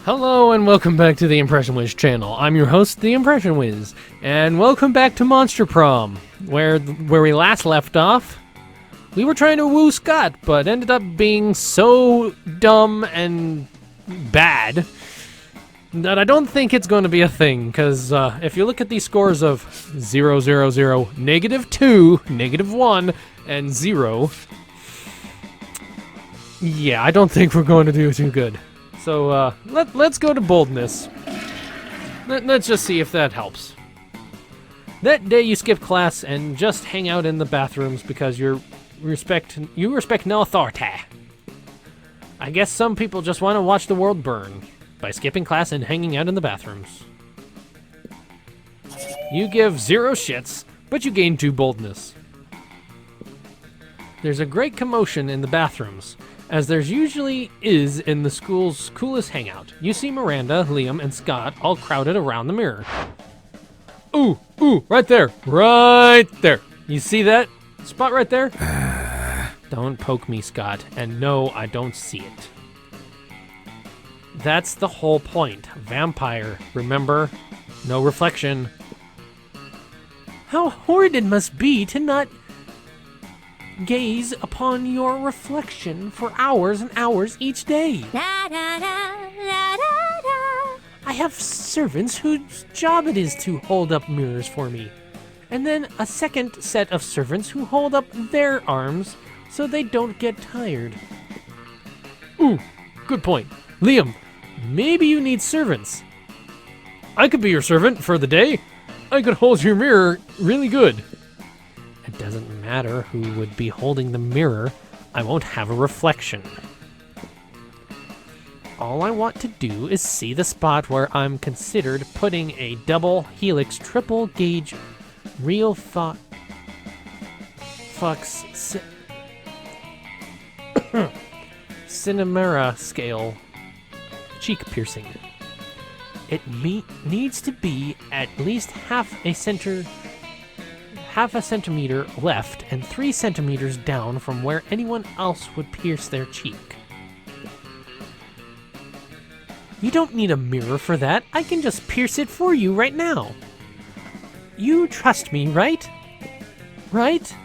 Hello and welcome back to the Impression Wiz channel. I'm your host, the Impression Wiz, and welcome back to Monster Prom, where we last left off. We were trying to woo Scott, but ended up being so dumb and bad that I don't think it's going to be a thing, because if you look at these scores of 0, 0, 0, -2, -1, and 0, yeah, I don't think we're going to do too good. So, let's go to boldness. Let's just see if that helps. That day you skip class and just hang out in the bathrooms because you respect no authority. I guess some people just want to watch the world burn by skipping class and hanging out in the bathrooms. You give 0 shits, but you gain 2 boldness. There's a great commotion in the bathrooms, as there usually is in the school's coolest hangout. You see Miranda, Liam, and Scott all crowded around the mirror. Ooh, right there. You see that spot right there? Don't poke me, Scott, and no, I don't see it. That's the whole point. Vampire, remember? No reflection. How horrid it must be to not gaze upon your reflection for hours and hours each day. I have servants whose job it is to hold up mirrors for me, and then a second set of servants who hold up their arms so they don't get tired. Ooh, good point. Liam, maybe you need servants. I could be your servant for the day. I could hold your mirror really good. It doesn't matter who would be holding the mirror. I won't have a reflection. All I want to do is see the spot where I'm considered putting a double helix triple gauge real Cinemera scale cheek piercing. It needs to be at least half a centimeter left and 3 centimeters down from where anyone else would pierce their cheek. You don't need a mirror for that. I can just pierce it for you right now. You trust me, right? Right?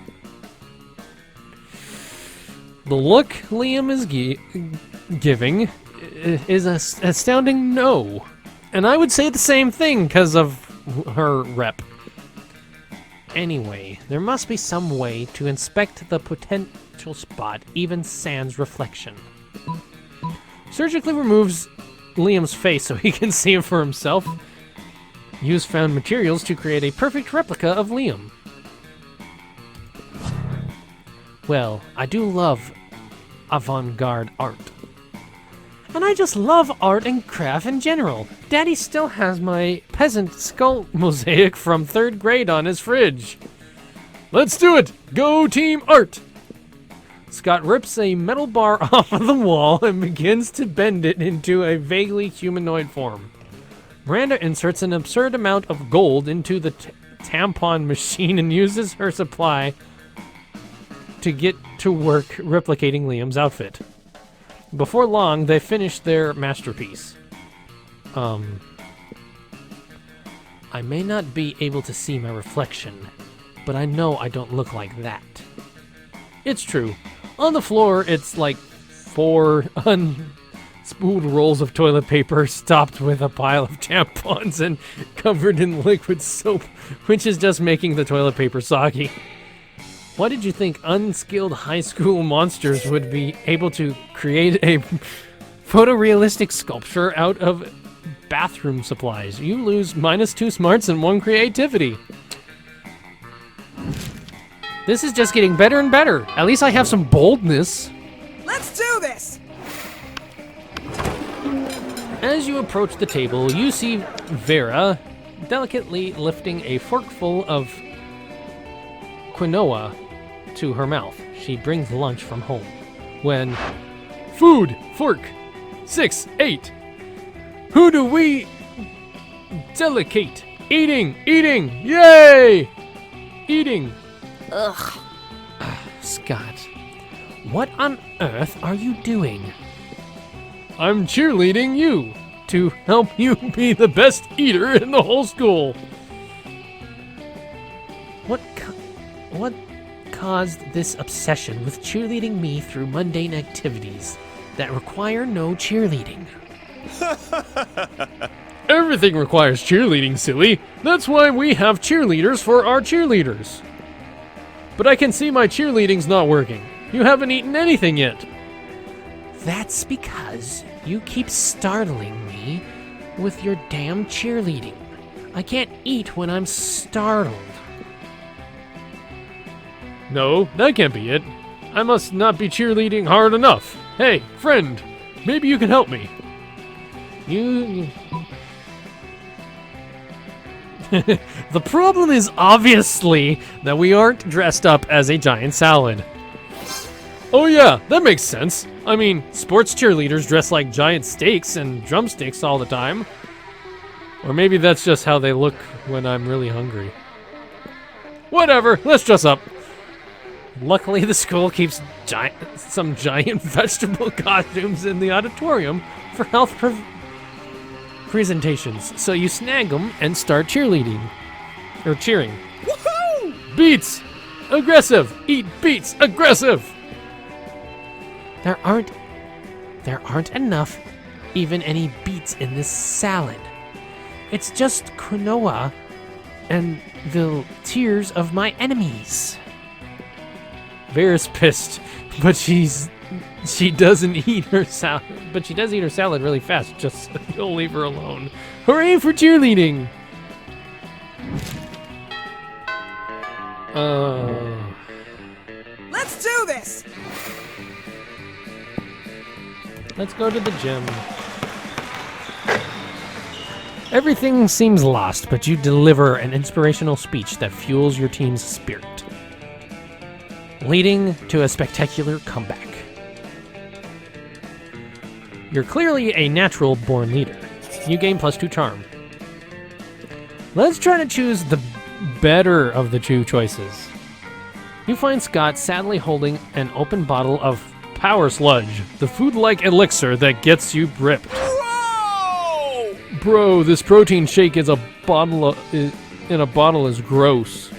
The look Liam is giving is an astounding no. And I would say the same thing because of her rep. Anyway, there must be some way to inspect the potential spot, even sans reflection. Surgically removes Liam's face so he can see him for himself. Use found materials to create a perfect replica of Liam. Well, I do love avant-garde art. And I just love art and craft in general. Daddy still has my peasant skull mosaic from 3rd grade on his fridge. Let's do it! Go Team Art! Scott rips a metal bar off of the wall and begins to bend it into a vaguely humanoid form. Miranda inserts an absurd amount of gold into the tampon machine and uses her supply to get to work replicating Liam's outfit. Before long, they finish their masterpiece. I may not be able to see my reflection, but I know I don't look like that. It's true. On the floor, it's like 4 unspooled rolls of toilet paper stopped with a pile of tampons and covered in liquid soap, which is just making the toilet paper soggy. Why did you think unskilled high school monsters would be able to create a photorealistic sculpture out of bathroom supplies? You lose -2 smarts and 1 creativity. This is just getting better and better. At least I have some boldness. Let's do this! As you approach the table, you see Vera delicately lifting a forkful of quinoa to her mouth. She brings lunch from home. When food, fork, 6, 8. Who do we delicate? Eating, yay! Eating. Ugh. Scott, what on earth are you doing? I'm cheerleading you. to help you be the best eater in the whole school. What caused this obsession with cheerleading me through mundane activities that require no cheerleading? Everything requires cheerleading, silly. That's why we have cheerleaders for our cheerleaders. But I can see my cheerleading's not working. You haven't eaten anything yet. That's because you keep startling me with your damn cheerleading. I can't eat when I'm startled. No, that can't be it. I must not be cheerleading hard enough. Hey, friend, maybe you can help me. The problem is obviously that we aren't dressed up as a giant salad. Oh yeah, that makes sense. I mean, sports cheerleaders dress like giant steaks and drumsticks all the time. Or maybe that's just how they look when I'm really hungry. Whatever, let's dress up. Luckily, the school keeps some giant vegetable costumes in the auditorium for health presentations, so you snag them and start cheerleading. Or cheering. Woohoo! Beets! Aggressive! Eat beets! Aggressive! There aren't enough, even any beets in this salad. It's just quinoa and the tears of my enemies. Vera's pissed, but she doesn't eat her salad. But she does eat her salad really fast, just so you'll leave her alone. Hooray for cheerleading! Let's do this! Let's go to the gym. Everything seems lost, but you deliver an inspirational speech that fuels your team's spirit, leading to a spectacular comeback. You're clearly a natural-born leader. You gain +2 charm. Let's try to choose the better of the two choices. You find Scott sadly holding an open bottle of Power Sludge, the food-like elixir that gets you ripped. Whoa! Bro, this protein shake in a bottle is gross.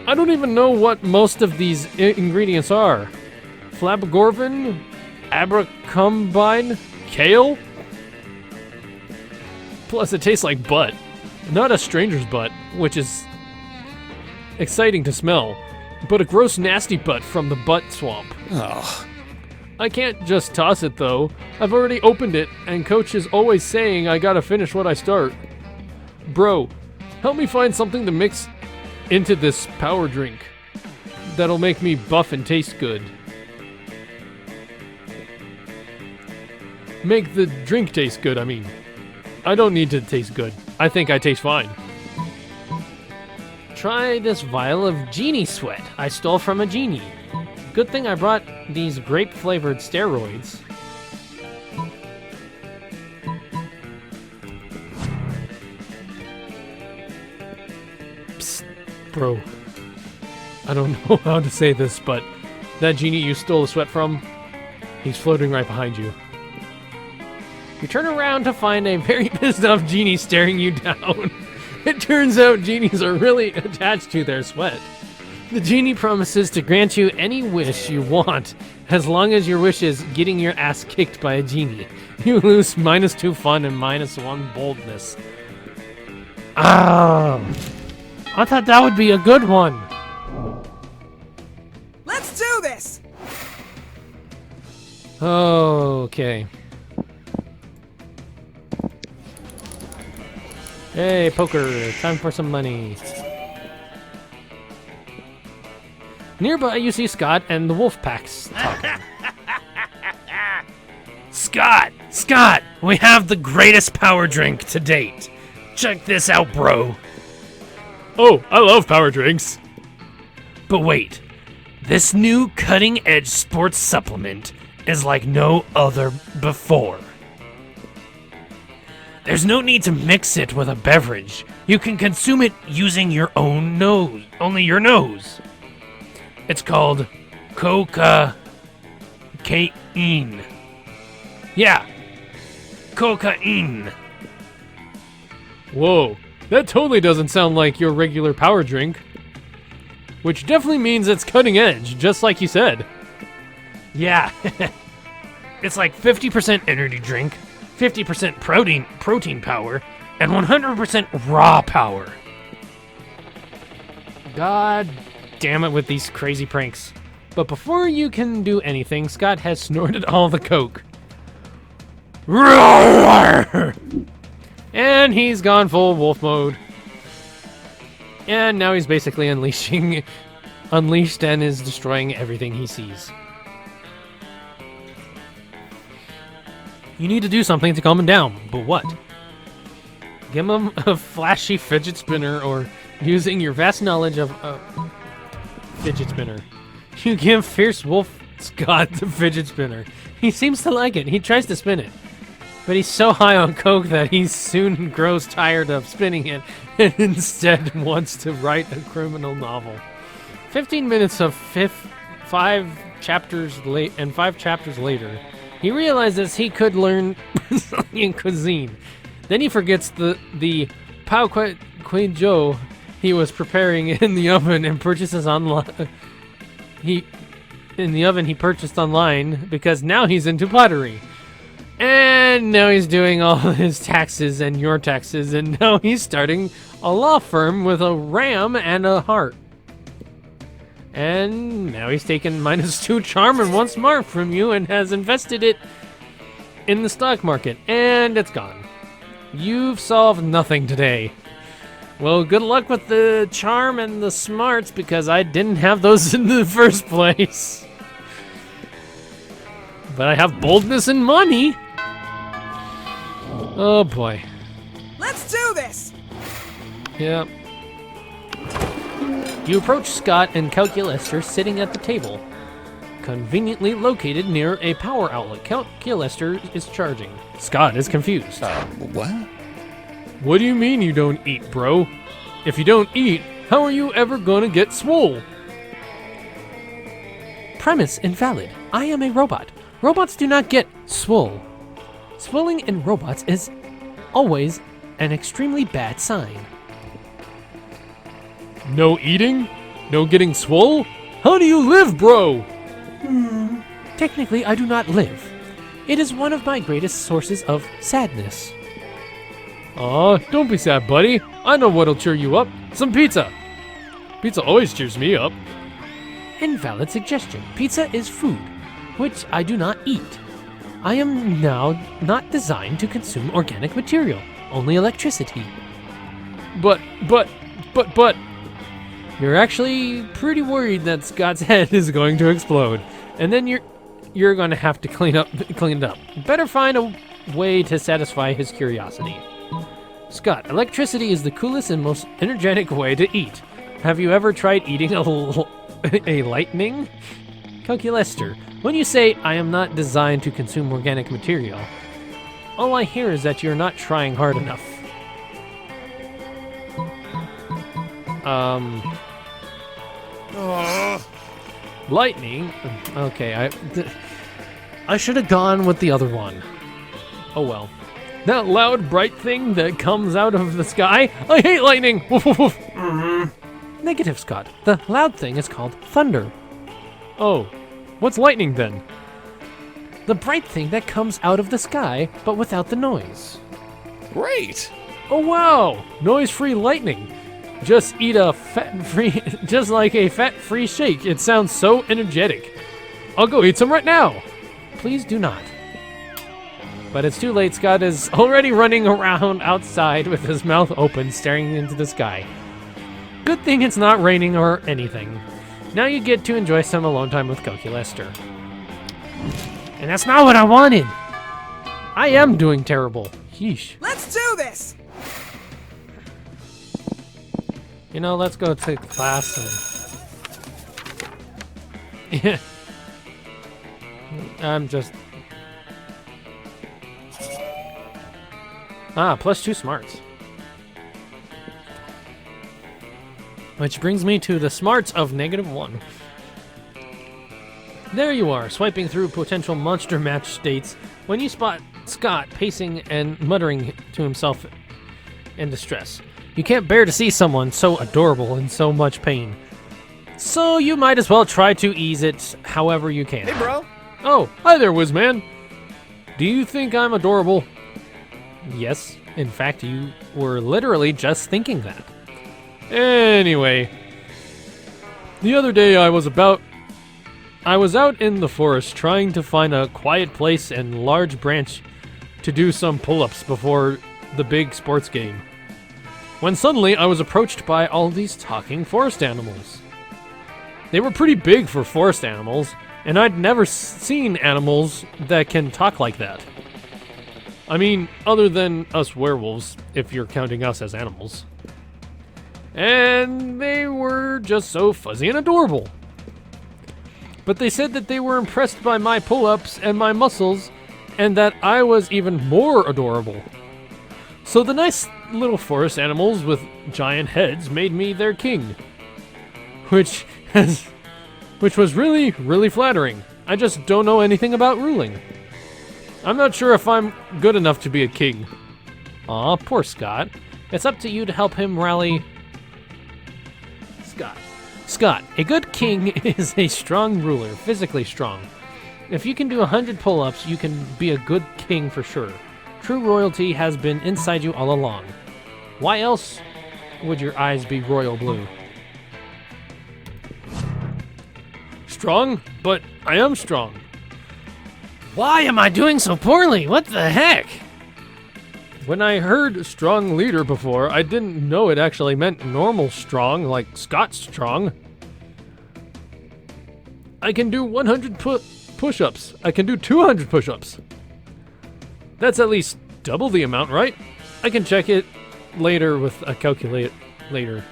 I don't even know what most of these ingredients are. Flabbergorvin? Abercrombie? Kale? Plus it tastes like butt. Not a stranger's butt, which is exciting to smell, but a gross nasty butt from the butt swamp. Oh. I can't just toss it though. I've already opened it, and Coach is always saying I gotta finish what I start. Bro, help me find something to mix into this power drink that'll make me buff and taste good. Make the drink taste good, I mean. I don't need to taste good. I think I taste fine. Try this vial of genie sweat I stole from a genie. Good thing I brought these grape-flavored steroids. Psst, bro. I don't know how to say this, but that genie you stole the sweat from, he's floating right behind you. You turn around to find a very pissed off genie staring you down. It turns out genies are really attached to their sweat. The genie promises to grant you any wish you want, as long as your wish is getting your ass kicked by a genie. You lose -2 fun and -1 boldness. Ah, I thought that would be a good one. Let's do this! Okay. Hey, poker, time for some money. Nearby, you see Scott and the wolf packs talking. Scott, we have the greatest power drink to date. Check this out, bro. Oh, I love power drinks. But wait, this new cutting-edge sports supplement is like no other before. There's no need to mix it with a beverage. You can consume it using your own nose, only your nose. It's called cocaine. Yeah. cocaine. Whoa, that totally doesn't sound like your regular power drink. Which definitely means it's cutting edge, just like you said. Yeah, it's like 50% energy drink, 50% protein power, and 100% raw power. God damn it with these crazy pranks. But before you can do anything, Scott has snorted all the coke. And he's gone full wolf mode. And now he's basically unleashed and is destroying everything he sees. You need to do something to calm him down, but what? Give him a flashy fidget spinner, or using your vast knowledge of a fidget spinner. You give Fierce Wolf Scott the fidget spinner. He seems to like it. He tries to spin it. But he's so high on coke that he soon grows tired of spinning it and instead wants to write a criminal novel. 15 minutes of 5 chapters later, he realizes he could learn Brazilian cuisine. Then he forgets the pão queijo he was preparing in the oven and purchases online. He purchased online because now he's into pottery. And now he's doing all his taxes and your taxes, and now he's starting a law firm with a ram and a heart. And now he's taken -2 charm and 1 smart from you and has invested it in the stock market, and it's gone. You've solved nothing today. Well, good luck with the charm and the smarts, because I didn't have those in the first place. But I have boldness and money. Oh boy. Let's do this! Yep. You approach Scott and Calculester sitting at the table, conveniently located near a power outlet. Calculester is charging. Scott is confused. What? What do you mean you don't eat, bro? If you don't eat, how are you ever gonna get swole? Premise invalid. I am a robot. Robots do not get swole. Swelling in robots is always an extremely bad sign. No eating? No getting swole? How do you live, bro? Technically, I do not live. It is one of my greatest sources of sadness. Aw, don't be sad, buddy. I know what'll cheer you up. Some pizza. Pizza always cheers me up. Invalid suggestion. Pizza is food, which I do not eat. I am now not designed to consume organic material, only electricity. But... You're actually pretty worried that Scott's head is going to explode, and then you're going to have to clean it up. Better find a way to satisfy his curiosity. Scott, electricity is the coolest and most energetic way to eat. Have you ever tried eating a lightning? Calculester, when you say I am not designed to consume organic material, all I hear is that you're not trying hard enough. Lightning? Okay, I should have gone with the other one. Oh well. That loud, bright thing that comes out of the sky? I hate lightning! Woof, woof, woof. Negative, Scott. The loud thing is called thunder. Oh, what's lightning then? The bright thing that comes out of the sky, but without the noise. Great! Oh wow! Noise-free lightning. Just eat a fat-free, just like a fat-free shake. It sounds so energetic. I'll go eat some right now. Please do not. But it's too late. Scott is already running around outside with his mouth open, staring into the sky. Good thing it's not raining or anything. Now you get to enjoy some alone time with Calculester. And that's not what I wanted. I am doing terrible. Yeesh. Let's do this! You know, let's go to class and... Yeah. I'm just... +2 smarts. Which brings me to the smarts of -1. There you are, swiping through potential monster match states when you spot Scott, pacing and muttering to himself in distress. You can't bear to see someone so adorable in so much pain. So you might as well try to ease it however you can. Hey, bro. Oh, hi there, Whizman. Do you think I'm adorable? Yes, in fact, you were literally just thinking that. Anyway, the other day I was out in the forest trying to find a quiet place and large branch to do some pull-ups before the big sports game. When suddenly I was approached by all these talking forest animals. They were pretty big for forest animals, and I'd never seen animals that can talk like that. I mean, other than us werewolves, if you're counting us as animals. And they were just so fuzzy and adorable. But they said that they were impressed by my pull-ups and my muscles, and that I was even more adorable. So the nice little forest animals with giant heads made me their king. Which was really, really flattering. I just don't know anything about ruling. I'm not sure if I'm good enough to be a king. Aw, poor Scott. It's up to you to help him rally... Scott, a good king is a strong ruler, physically strong. If you can do 100 pull-ups, you can be a good king for sure. True royalty has been inside you all along. Why else would your eyes be royal blue? Strong? But I am strong. Why am I doing so poorly? What the heck? When I heard strong leader before, I didn't know it actually meant normal strong, like Scott strong. I can do 100 push-ups. I can do 200 push-ups. That's at least double the amount, right? I can check it later with a calculator.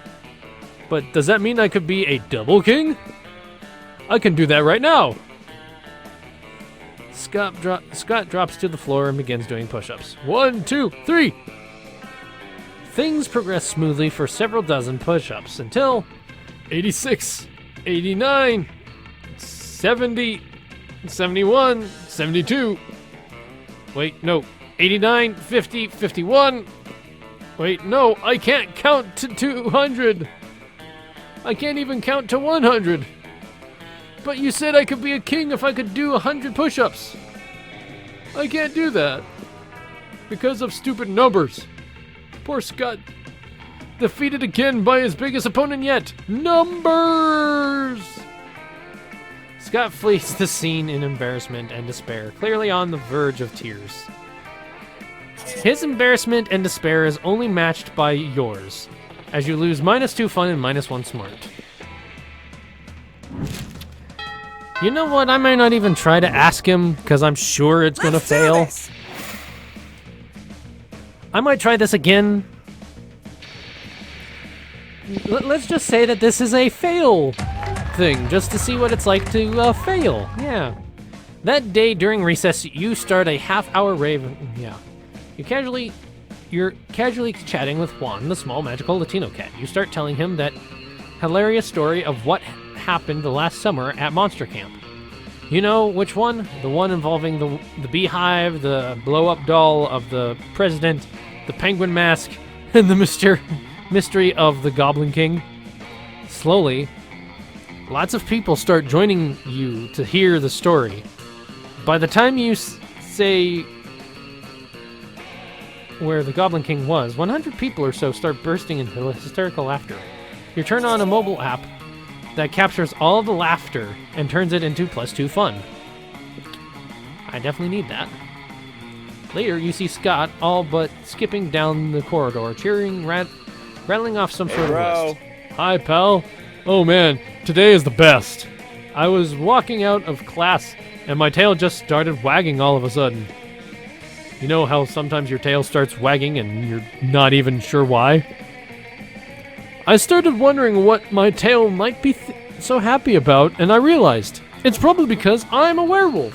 But does that mean I could be a double king? I can do that right now. Scott drops to the floor and begins doing push-ups. 1, 2, 3. Things progress smoothly for several dozen push-ups until 86, 89, 70, 71, 72. Wait, no. 89, 50, 51. Wait, no, I can't count to 200. I can't even count to 100. But you said I could be a king if I could do 100 push-ups. I can't do that. Because of stupid numbers. Poor Scott. Defeated again by his biggest opponent yet. Numbers! Scott flees the scene in embarrassment and despair, clearly on the verge of tears. His embarrassment and despair is only matched by yours, as you lose -2 fun and -1 smart. You know what? I might not even try to ask him, because I'm sure it's gonna fail. I might try this again. Let's just say that this is a fail thing, just to see what it's like to fail. Yeah. That day during recess, you start a half-hour rave. Yeah. You're casually chatting with Juan, the small magical Latino cat. You start telling him that hilarious story of what happened the last summer at Monster Camp. You know which one? The one involving the beehive, the blow-up doll of the president, the penguin mask, and the mystery of the Goblin King. Slowly, lots of people start joining you to hear the story. By the time you say where the Goblin King was, 100 people or so start bursting into hysterical laughter. You turn on a mobile app that captures all of the laughter and turns it into +2 fun. I definitely need that. Later, you see Scott all but skipping down the corridor, cheering, rattling off some sort of list. Hi, pal. Oh man, today is the best. I was walking out of class and my tail just started wagging all of a sudden. You know how sometimes your tail starts wagging and you're not even sure why? I started wondering what my tail might be so happy about, and I realized it's probably because I'm a werewolf.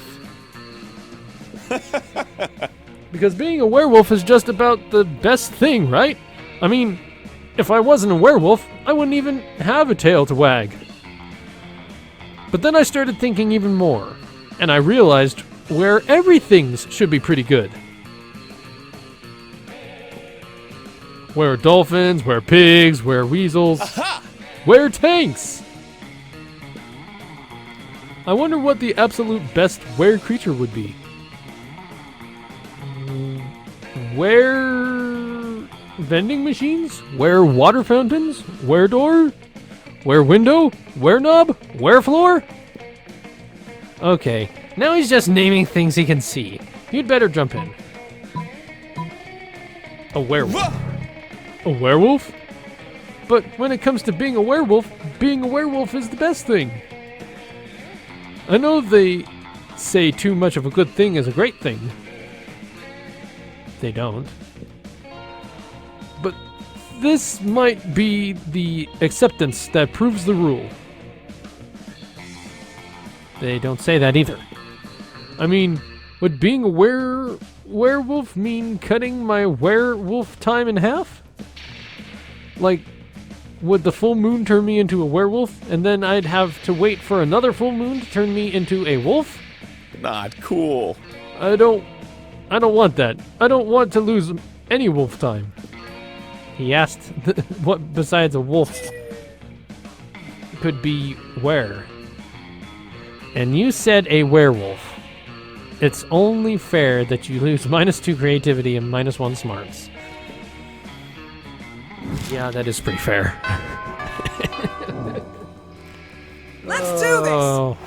Because being a werewolf is just about the best thing, right? I mean, if I wasn't a werewolf, I wouldn't even have a tail to wag. But then I started thinking even more, and I realized where everything should be pretty good. Where dolphins, where pigs, where weasels, where tanks. I wonder what the absolute best where creature would be. Where vending machines? Where water fountains? Where door? Where window? Where knob? Where floor? Okay, now he's just naming things he can see. You'd better jump in. A werewolf. A werewolf? But when it comes to being a werewolf is the best thing. I know they say too much of a good thing is a great thing. They don't. But this might be the acceptance that proves the rule. They don't say that either. I mean, would being a werewolf mean cutting my werewolf time in half? Like, would the full moon turn me into a werewolf, and then I'd have to wait for another full moon to turn me into a wolf? Not cool. I don't want that. I don't want to lose any wolf time. He asked what besides a wolf could be where. And you said a werewolf. It's only fair that you lose -2 creativity and -1 smarts. Yeah, that is pretty fair. Let's do this!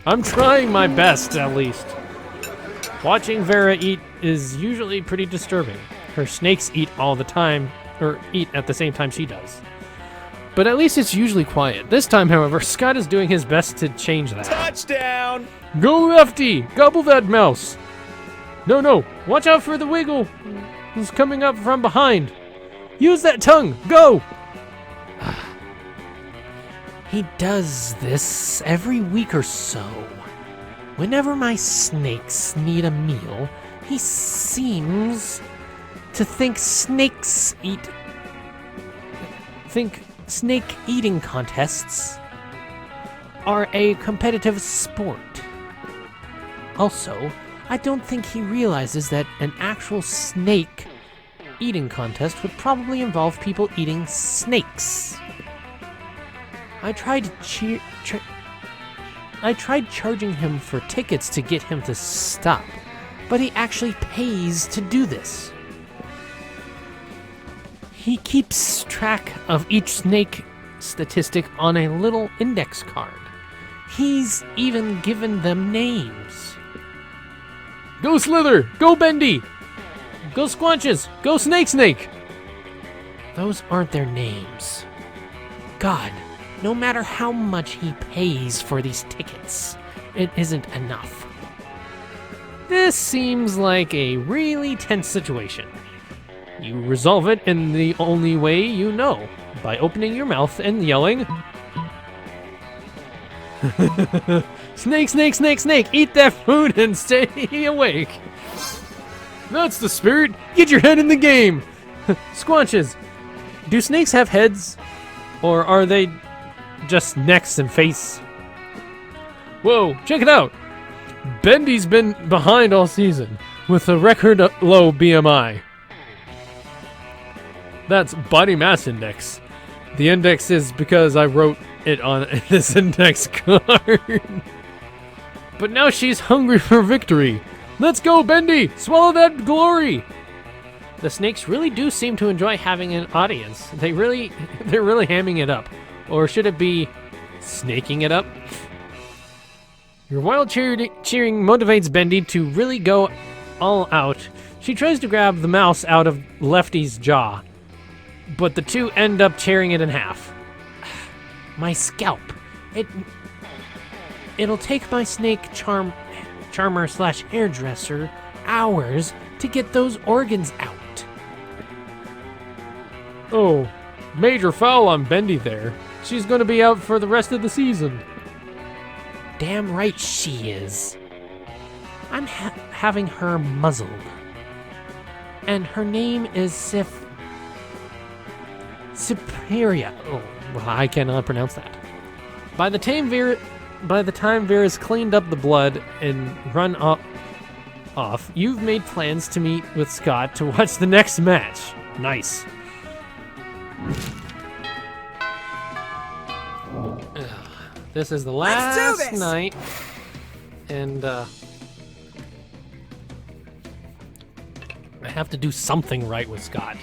I'm trying my best, at least. Watching Vera eat is usually pretty disturbing. Her snakes eat all the time, or eat at the same time she does. But at least it's usually quiet. This time, however, Scott is doing his best to change that. Touchdown! Go lefty! Gobble that mouse! No, watch out for the wiggle! Who's coming up from behind? Use that tongue! Go! He does this every week or so. Whenever my snakes need a meal, he seems to think snake eating contests are a competitive sport. Also, I don't think he realizes that an actual snake eating contest would probably involve people eating snakes. I tried charging him for tickets to get him to stop, but he actually pays to do this. He keeps track of each snake statistic on a little index card. He's even given them names. Go Slither! Go Bendy! Go Squanches! Go Snake! Those aren't their names. God, no matter how much he pays for these tickets, it isn't enough. This seems like a really tense situation. You resolve it in the only way you know, by opening your mouth and yelling, Snake, eat that food and stay awake. That's the spirit. Get your head in the game. Squanches, do snakes have heads? Or are they just necks and face? Whoa, check it out. Bendy's been behind all season with a record low BMI. That's body mass index. The index is because I wrote it on this index card. But now she's hungry for victory. Let's go, Bendy! Swallow that glory! The snakes really do seem to enjoy having an audience. They're really hamming it up. Or should it be snaking it up? Your wild cheering motivates Bendy to really go all out. She tries to grab the mouse out of Lefty's jaw, but the two end up tearing it in half. My scalp. It'll take my snake charmer/hairdresser hours to get those organs out. Oh, major foul on Bendy there. She's gonna be out for the rest of the season. Damn right she is. I'm having her muzzled. And her name is Superior. Oh, well, I cannot pronounce that. By the time Vera's cleaned up the blood and run off, you've made plans to meet with Scott to watch the next match. Nice. This is the last night, and I have to do something right with Scott.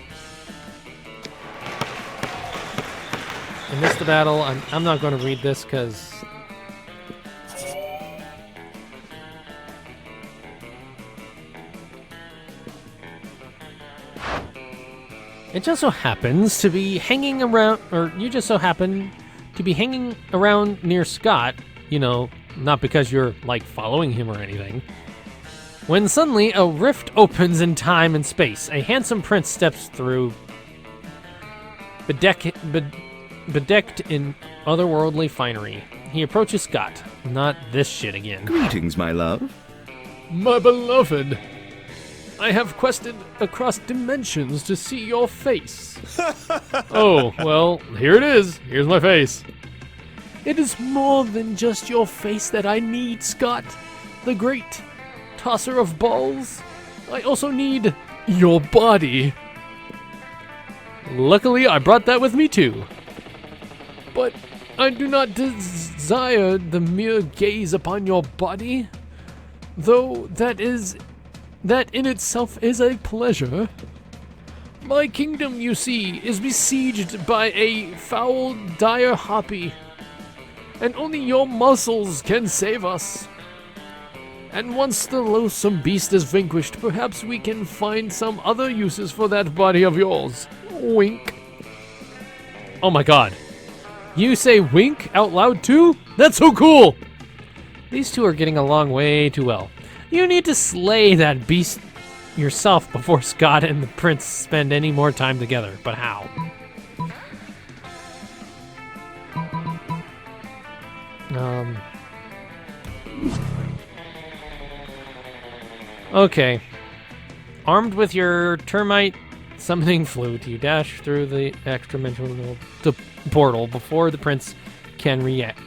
I missed the battle. I'm not going to read this because it just so happens to be hanging around, or you just so happen to be hanging around near Scott, you know, not because you're, like, following him or anything, when suddenly a rift opens in time and space. A handsome prince steps through, bedecked in otherworldly finery. He approaches Scott. Not this shit again. Greetings, my love. My beloved, I have quested across dimensions to see your face. Oh, well, here it is. Here's my face. It is more than just your face that I need, Scott, the great tosser of balls. I also need your body. Luckily, I brought that with me too. But I do not desire the mere gaze upon your body, though that in itself is a pleasure. My kingdom, you see, is besieged by a foul, dire harpy, and only your muscles can save us. And once the loathsome beast is vanquished, perhaps we can find some other uses for that body of yours. Wink. Oh my god. You say wink out loud too? That's so cool! These two are getting along way too well. You need to slay that beast yourself before Scott and the prince spend any more time together. But how? Okay. Armed with your termite summoning flute, you dash through the extra-dimensional portal before the prince can react.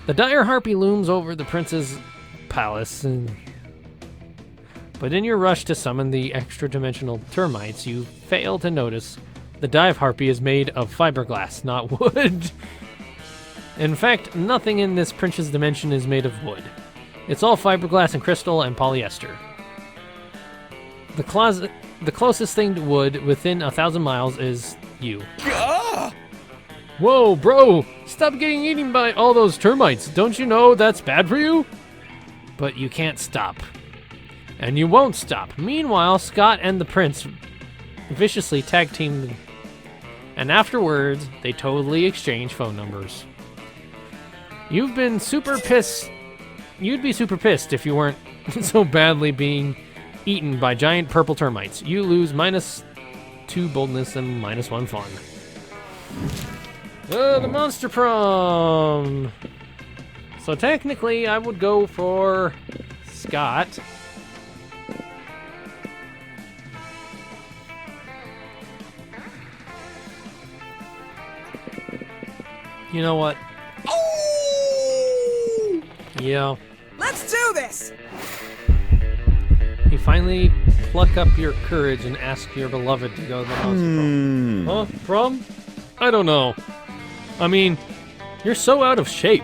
The dire harpy looms over the prince's palace, but in your rush to summon the extra-dimensional termites, you fail to notice the dive harpy is made of fiberglass, not wood. In fact, nothing in this prince's dimension is made of wood. It's all fiberglass and crystal and polyester. The closest thing to wood within 1,000 miles is you. Whoa, bro! Stop getting eaten by all those termites. Don't you know that's bad for you? But you can't stop. And you won't stop. Meanwhile, Scott and the prince viciously tag-teamed, and afterwards, they totally exchange phone numbers. You'd be super pissed if you weren't so badly being eaten by giant purple termites. You lose -2 boldness and -1 fun. The monster prom. So technically, I would go for Scott. You know what? Oh! Yeah. Let's do this! You finally pluck up your courage and ask your beloved to go to the monster prom. Huh? Prom? I don't know. I mean, you're so out of shape.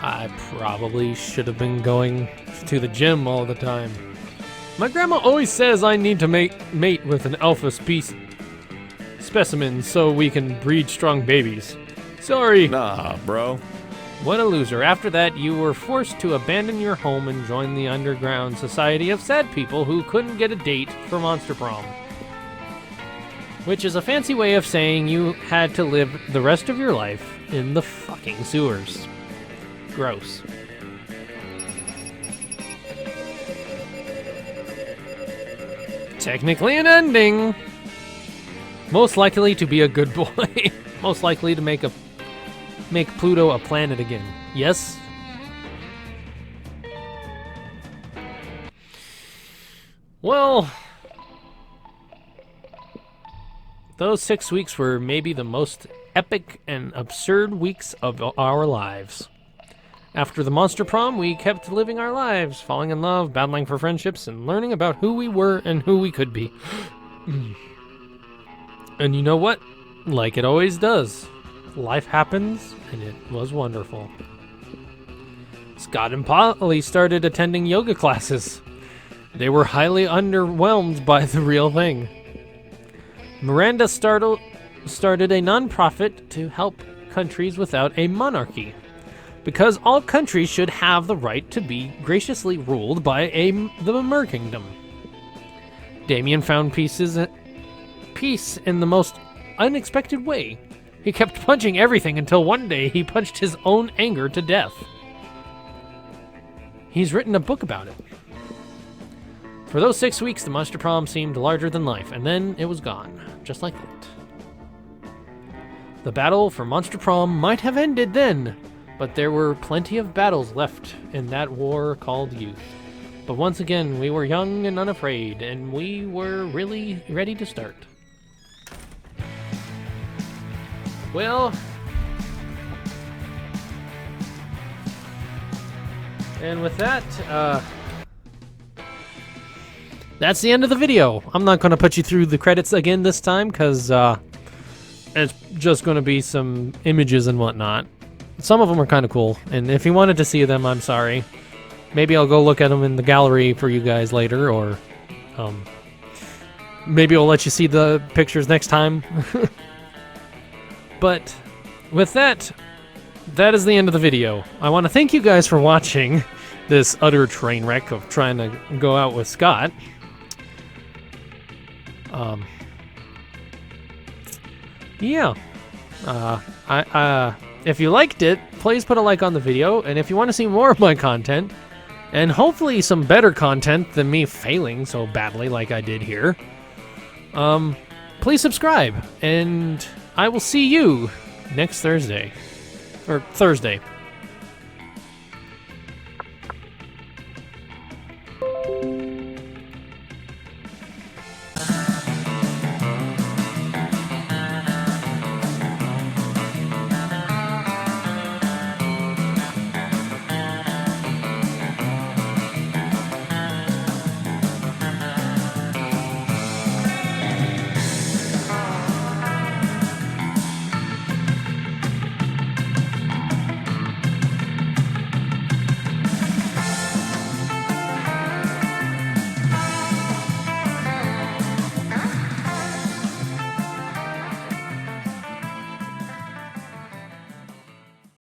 I probably should have been going to the gym all the time. My grandma always says I need to mate with an alpha specimen so we can breed strong babies. Sorry. Nah, bro. What a loser. After that, you were forced to abandon your home and join the underground society of sad people who couldn't get a date for Monster Prom. Which is a fancy way of saying you had to live the rest of your life in the fucking sewers. Gross. Technically an ending. Most likely to be a good boy. Most likely to make Pluto a planet again. Yes? Well, those 6 weeks were maybe the most epic and absurd weeks of our lives. After the monster prom, we kept living our lives, falling in love, battling for friendships, and learning about who we were and who we could be. And you know what? Like it always does. Life happens, and it was wonderful. Scott and Polly started attending yoga classes. They were highly underwhelmed by the real thing. Miranda started a nonprofit to help countries without a monarchy, because all countries should have the right to be graciously ruled by the Mer Kingdom. Damien found peace in the most unexpected way. He kept punching everything until one day he punched his own anger to death. He's written a book about it. For those 6 weeks, the monster prom seemed larger than life, and then it was gone, just like that. The battle for monster prom might have ended then, but there were plenty of battles left in that war called youth. But once again, we were young and unafraid, and we were really ready to start. Well, and with that, that's the end of the video. I'm not going to put you through the credits again this time, because it's just going to be some images and whatnot. Some of them are kind of cool, and if you wanted to see them, I'm sorry. Maybe I'll go look at them in the gallery for you guys later, or maybe I'll let you see the pictures next time. But with that, that is the end of the video. I want to thank you guys for watching this utter train wreck of trying to go out with Scott. Yeah. If you liked it, please put a like on the video, and if you want to see more of my content, and hopefully some better content than me failing so badly like I did here, please subscribe, and I will see you next Thursday. Or Thursday.